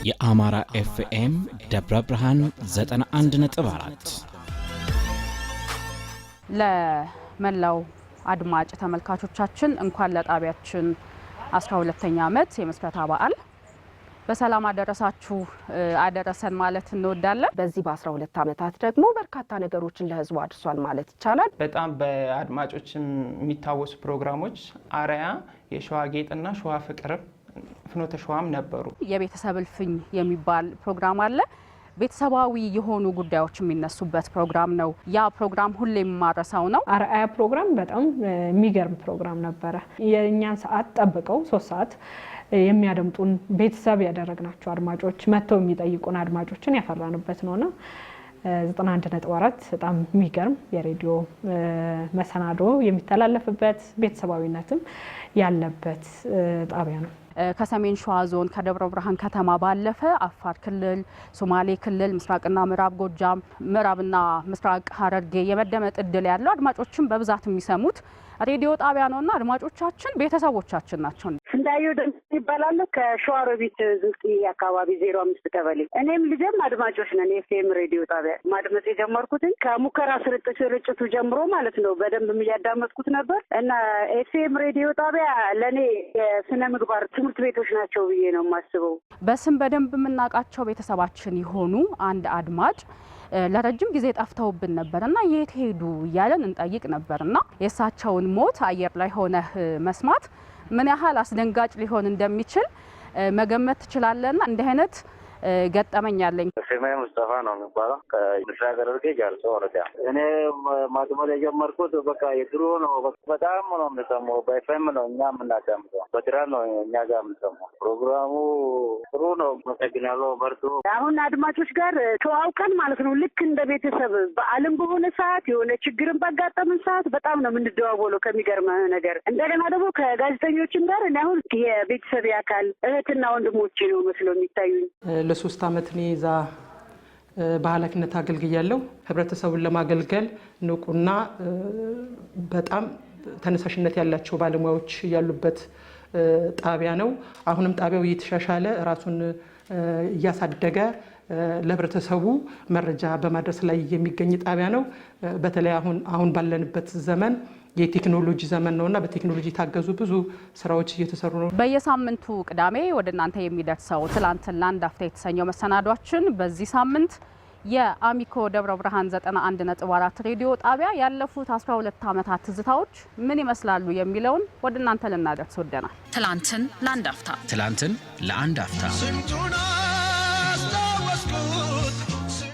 የአማራ ኤፍኤም ደብረ ብርሃን 91.4 ለመላው አድማጭ ተመልካቾቻችን እንኳን ለጣቢያችን 12ኛ ዓመት የምስረታ በዓል በሰላም አደረሳችሁ አደረሰን ማለት እንወዳለን። በዚህ በ12 ዓመታት ደግሞ በርካታ ነገሮችን ለህዝቡ አድርሷል ማለት ይቻላል። በጣም በአድማጮችም የሚታወሱ ፕሮግራሞች አርያ የሸዋ ጌጥና ሸዋ ፍቅር ፍኖተ ሸዋም ነበሩ። የቤተሰብ እልፍኝ የሚባል ፕሮግራም አለ። ቤተሰባዊ የሆኑ ጉዳዮች የሚነሱበት ፕሮግራም ነው። ያ ፕሮግራም ሁሌም ማረሳው ነው። አርአያ ፕሮግራም በጣም የሚገርም ፕሮግራም ነበረ። የኛን ሰዓት ጠብቀው 3 ሰዓት የሚያደምጡን ቤተሰብ ያደረግናቸው አድማጮች መተው የሚጠይቁን አድማጮችን ያፈራንበት ነውና 91.4 በጣም የሚገርም የሬዲዮ መሰናዶ የሚተላለፍበት ቤተሰባዊነትም ያለበት ጣቢያ ነው። ከሰሜን ሸዋ ዞን ከደብረ ብርሃን ከተማ ባለፈ አፋር ክልል፣ ሶማሌ ክልል፣ ምስራቅና ምዕራብ ጎጃም፣ ምዕራብና ምስራቅ ሐረርጌ የመደመጥ እድል ያለው አድማጮችን በብዛት የሚሰሙት ሬዲዮ ጣቢያ ነውና አድማጮቻችን ቤተሰቦቻችን ናቸው። እንዳየው ደም ይባላል ከሸዋሮቢት ዝልቂ አካባቢ 05 ቀበሌ። እኔም ልጅም አድማጮች ነን። ኤፍኤም ሬዲዮ ጣቢያ ማድመጥ የጀመርኩት ከሙከራ ስርጭቱ ጀምሮ ማለት ነው። በደንብ እያዳመጥኩት ነበር እና ኤፍኤም ሬዲዮ ጣቢያ ለኔ የስነ ምግባር ትምህርት ቤቶች ናቸው ብዬ ነው የማስበው። በስም በደንብ የምናውቃቸው ቤተሰባችን የሆኑ አንድ አድማጭ ለረጅም ጊዜ ጠፍተውብን ነበርና የት ሄዱ እያለን እንጠይቅ ነበርና የእሳቸውን ሞት አየር ላይ ሆነህ መስማት ምን ያህል አስደንጋጭ ሊሆን እንደሚችል መገመት ትችላለና እንዲህ አይነት ገጠመኛለኝ። ስሜ ሙስጠፋ ነው የሚባለው ከምስራቅ ሐረርጌ ጃርሶ ወረዳ። እኔ ማድመጥ የጀመርኩት በቃ የድሮ ነው። በጣም ነው የምሰማው። በኤፍኤም ነው እኛ የምናዳምጠው። በትራ ነው እኛ ጋር የምንሰማው። ፕሮግራሙ ጥሩ ነው። መሰግናለሁ። በርቱ። አሁን አድማጮች ጋር ተዋውቀን ማለት ነው ልክ እንደ ቤተሰብ በዓልም በሆነ ሰዓት የሆነ ችግርን ባጋጠምን ሰዓት በጣም ነው የምንደዋወለው። ከሚገርም ነገር እንደገና ደግሞ ከጋዜጠኞችም ጋር እኔ አሁን የቤተሰብ አካል እህትና ወንድሞቼ ነው መስሎ የሚታዩኝ። ለ3 ዓመት እኔ እዛ በኃላፊነት አገልግያለሁ። ህብረተሰቡን ለማገልገል ንቁና በጣም ተነሳሽነት ያላቸው ባለሙያዎች ያሉበት ጣቢያ ነው። አሁንም ጣቢያው እየተሻሻለ ራሱን እያሳደገ ለህብረተሰቡ መረጃ በማድረስ ላይ የሚገኝ ጣቢያ ነው። በተለይ አሁን ባለንበት ዘመን የቴክኖሎጂ ዘመን ነውና በቴክኖሎጂ ታገዙ ብዙ ስራዎች እየተሰሩ ነው። በየሳምንቱ ቅዳሜ ወደ እናንተ የሚደርሰው ትላንትና አንድ አፍታ የተሰኘው መሰናዷችን በዚህ ሳምንት የአሚኮ ደብረ ብርሃን 91.4 ሬዲዮ ጣቢያ ያለፉት 12 ዓመታት ትዝታዎች ምን ይመስላሉ የሚለውን ወደ እናንተ ልናደርስ ወደናል። ትላንትን ለአንድ አፍታ